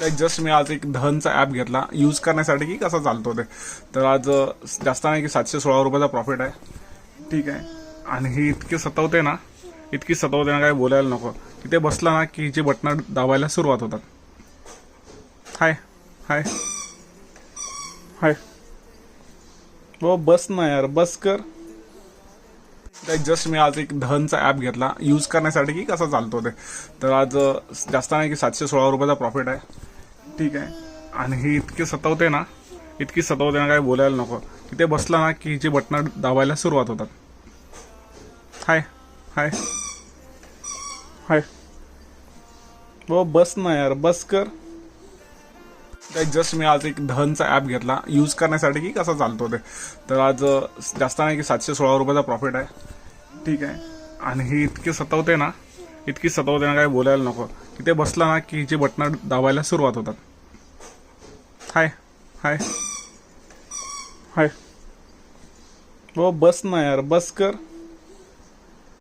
Just मी आज एक धनचा app घेतला यूज करण्यासाठी की कसा चालतो ते. तर आज जास्त नाही की 716 रुपयाचा प्रॉफिट आहे. ठीक आहे. आणि ही इतकी सतावते ना काय बोलायला नको. तिथे बसला ना की जे बटणं दाबायला सुरुवात होतात. हाय हाय हाय हो बस ना यार, बस कर. जस्ट मी आज एक धनचा ॲप घेतला यूज करण्यासाठी की कसा चालतो ते. तर आज जास्त नाही की 716 रुपयाचा प्रॉफिट आहे. ठीक आहे. आणि ही इतकी सतावते ना काय बोलायला नको. तिथे बसला ना की जे बटणं दाबायला सुरुवात होतात. हाय हाय हाय हो बस ना यार, बस कर. जस्ट मी आज एक धनचा ॲप घेतला यूज करण्यासाठी की कसा चालतो ते. तर आज जास्त नाही की 716 रुपयाचा प्रॉफिट आहे. ठीक आहे. आणि ही इतकी सतावते ना काय बोलायला नको. तिथे बसला ना की जे बटणं दाबायला सुरुवात होतात. हाय हाय हाय हो बस ना यार, बस कर.